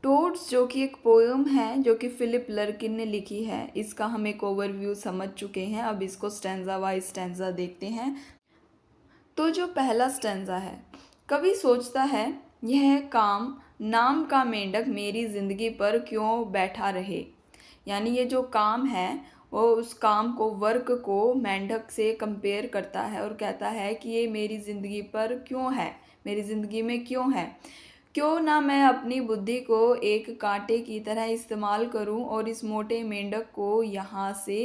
Toads जो कि एक पोयम है जो कि फिलिप लर्किन ने लिखी है। इसका हम एक ओवरव्यू समझ चुके हैं। अब इसको स्टैंजा वाइज स्टैंजा देखते हैं। तो जो पहला स्टैंजा है, कवि सोचता है यह काम नाम का मेंढक मेरी ज़िंदगी पर क्यों बैठा रहे। यानी ये जो काम है वो उस काम को, वर्क को मेंढक से कंपेयर करता है और कहता है कि ये मेरी ज़िंदगी पर क्यों है, मेरी ज़िंदगी में क्यों है। क्यों ना मैं अपनी बुद्धि को एक कांटे की तरह इस्तेमाल करूं और इस मोटे मेंढक को यहाँ से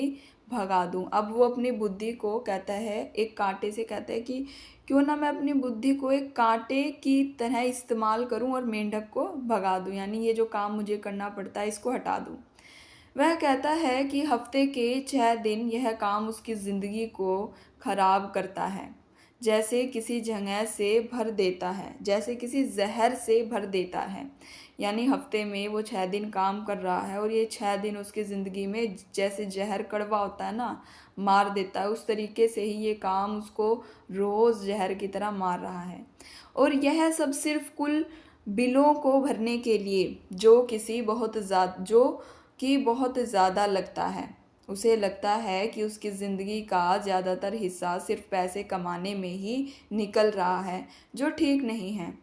भगा दूं। अब वो अपनी बुद्धि को कहता है, एक कांटे से कहता है कि क्यों ना मैं अपनी बुद्धि को एक कांटे की तरह इस्तेमाल करूं और मेंढक को भगा दूं, यानी ये जो काम मुझे करना पड़ता है इसको हटा दूं। वह कहता है कि हफ्ते के 6 दिन यह काम उसकी ज़िंदगी को खराब करता है, जैसे किसी जगह से भर देता है, जैसे किसी जहर से भर देता है। यानी हफ्ते में वो 6 दिन काम कर रहा है और ये 6 दिन उसकी ज़िंदगी में जैसे जहर कड़वा होता है ना, मार देता है, उस तरीके से ही ये काम उसको रोज़ जहर की तरह मार रहा है। और यह सब सिर्फ कुल बिलों को भरने के लिए जो बहुत ज़्यादा लगता है। उसे लगता है कि उसकी ज़िंदगी का ज़्यादातर हिस्सा सिर्फ पैसे कमाने में ही निकल रहा है, जो ठीक नहीं है।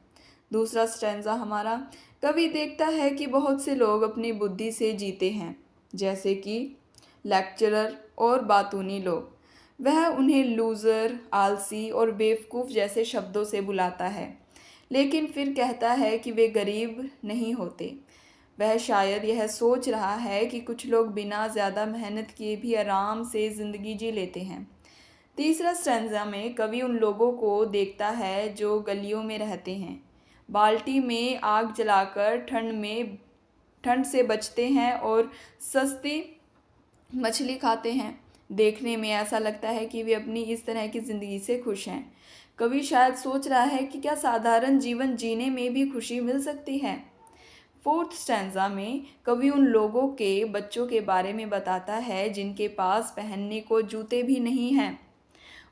दूसरा स्टैंजा हमारा, कवि देखता है कि बहुत से लोग अपनी बुद्धि से जीते हैं, जैसे कि लेक्चरर और बातूनी लोग। वह उन्हें लूज़र, आलसी और बेवकूफ़ जैसे शब्दों से बुलाता है, लेकिन फिर कहता है कि वे गरीब नहीं होते। वह शायद यह सोच रहा है कि कुछ लोग बिना ज़्यादा मेहनत किए भी आराम से ज़िंदगी जी लेते हैं। तीसरा स्टैंजा में कवि उन लोगों को देखता है जो गलियों में रहते हैं, बाल्टी में आग जलाकर ठंड से बचते हैं और सस्ती मछली खाते हैं। देखने में ऐसा लगता है कि वे अपनी इस तरह की ज़िंदगी से खुश हैं। कवि शायद सोच रहा है कि क्या साधारण जीवन जीने में भी खुशी मिल सकती है। फोर्थ स्टैंजा में कवि उन लोगों के बच्चों के बारे में बताता है जिनके पास पहनने को जूते भी नहीं हैं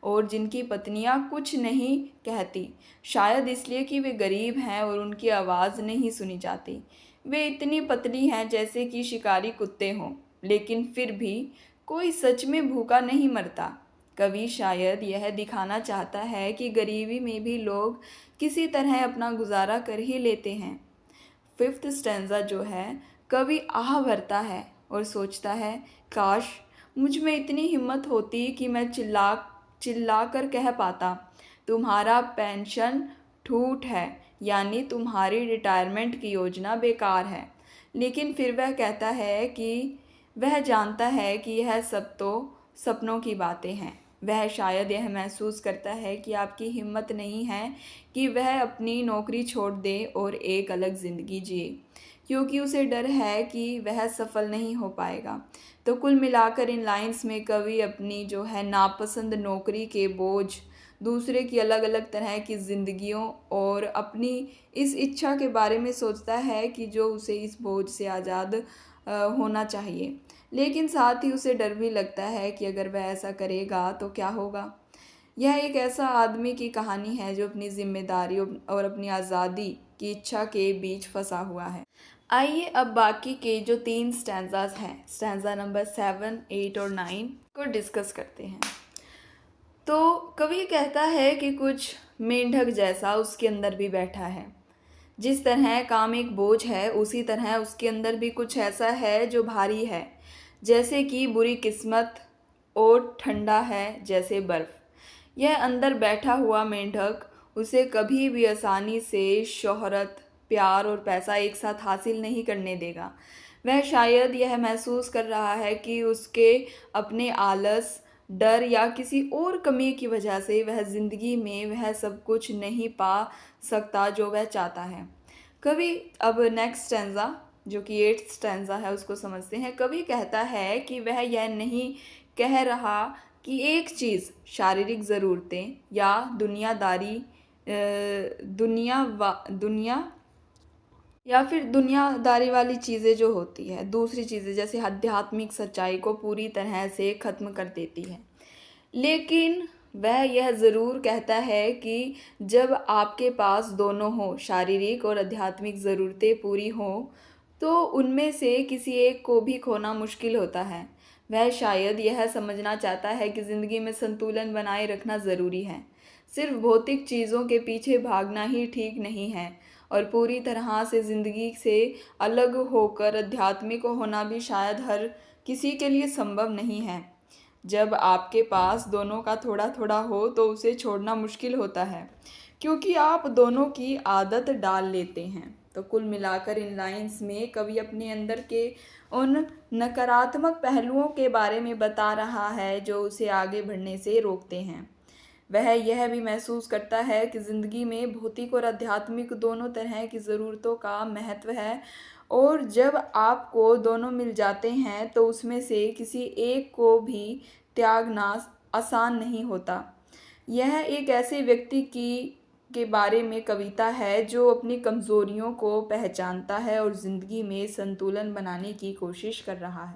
और जिनकी पत्नियां कुछ नहीं कहती, शायद इसलिए कि वे गरीब हैं और उनकी आवाज़ नहीं सुनी जाती। वे इतनी पतली हैं जैसे कि शिकारी कुत्ते हों, लेकिन फिर भी कोई सच में भूखा नहीं मरता। कवि शायद यह दिखाना चाहता है कि गरीबी में भी लोग किसी तरह अपना गुजारा कर ही लेते हैं। फिफ्थ स्टैंजा जो है, कवि आह भरता है और सोचता है काश मुझ में इतनी हिम्मत होती कि मैं चिल्ला चिल्ला कर कह पाता तुम्हारा पेंशन ठूठ है, यानी तुम्हारी रिटायरमेंट की योजना बेकार है। लेकिन फिर वह कहता है कि वह जानता है कि यह सब तो सपनों की बातें हैं। वह शायद यह महसूस करता है कि आपकी हिम्मत नहीं है कि वह अपनी नौकरी छोड़ दे और एक अलग ज़िंदगी जिए, क्योंकि उसे डर है कि वह सफल नहीं हो पाएगा। तो कुल मिलाकर इन लाइंस में कवि अपनी जो है नापसंद नौकरी के बोझ, दूसरे की अलग अलग तरह की ज़िंदगियों और अपनी इस इच्छा के बारे में सोचता है कि जो उसे इस बोझ से आज़ाद होना चाहिए। लेकिन साथ ही उसे डर भी लगता है कि अगर वह ऐसा करेगा तो क्या होगा। यह एक ऐसा आदमी की कहानी है जो अपनी जिम्मेदारी और अपनी आज़ादी की इच्छा के बीच फंसा हुआ है। आइए अब बाकी के जो 3 स्टैंजाज हैं, स्टैंजा नंबर 7, 8 और 9 को डिस्कस करते हैं। तो कवि कहता है कि कुछ मेंढक जैसा उसके अंदर भी बैठा है। जिस तरह काम एक बोझ है, उसी तरह उसके अंदर भी कुछ ऐसा है जो भारी है, जैसे कि बुरी किस्मत, और ठंडा है जैसे बर्फ़। यह अंदर बैठा हुआ मेंढक उसे कभी भी आसानी से शोहरत, प्यार और पैसा एक साथ हासिल नहीं करने देगा। वह शायद यह महसूस कर रहा है कि उसके अपने आलस, डर या किसी और कमी की वजह से वह ज़िंदगी में वह सब कुछ नहीं पा सकता जो वह चाहता है। कवि अब नेक्स्ट स्टैंजा जो कि 8th स्टैंजा है उसको समझते हैं। कवि कहता है कि वह यह नहीं कह रहा कि एक चीज़ शारीरिक ज़रूरतें या दुनिया या फिर दुनियादारी वाली चीज़ें जो होती है, दूसरी चीज़ें जैसे आध्यात्मिक सच्चाई को पूरी तरह से ख़त्म कर देती है। लेकिन वह यह ज़रूर कहता है कि जब आपके पास दोनों हों, शारीरिक और आध्यात्मिक ज़रूरतें पूरी हों, तो उनमें से किसी एक को भी खोना मुश्किल होता है। वह शायद यह समझना चाहता है कि ज़िंदगी में संतुलन बनाए रखना ज़रूरी है। सिर्फ भौतिक चीज़ों के पीछे भागना ही ठीक नहीं है, और पूरी तरह से ज़िंदगी से अलग होकर आध्यात्मिक होना भी शायद हर किसी के लिए संभव नहीं है। जब आपके पास दोनों का थोड़ा थोड़ा हो तो उसे छोड़ना मुश्किल होता है, क्योंकि आप दोनों की आदत डाल लेते हैं। तो कुल मिलाकर इन लाइंस में कवि अपने अंदर के उन नकारात्मक पहलुओं के बारे में बता रहा है जो उसे आगे बढ़ने से रोकते हैं। वह यह भी महसूस करता है कि ज़िंदगी में भौतिक और आध्यात्मिक दोनों तरह की ज़रूरतों का महत्व है, और जब आपको दोनों मिल जाते हैं तो उसमें से किसी एक को भी त्यागना आसान नहीं होता। यह एक ऐसे व्यक्ति की के बारे में कविता है जो अपनी कमज़ोरियों को पहचानता है और ज़िंदगी में संतुलन बनाने की कोशिश कर रहा है।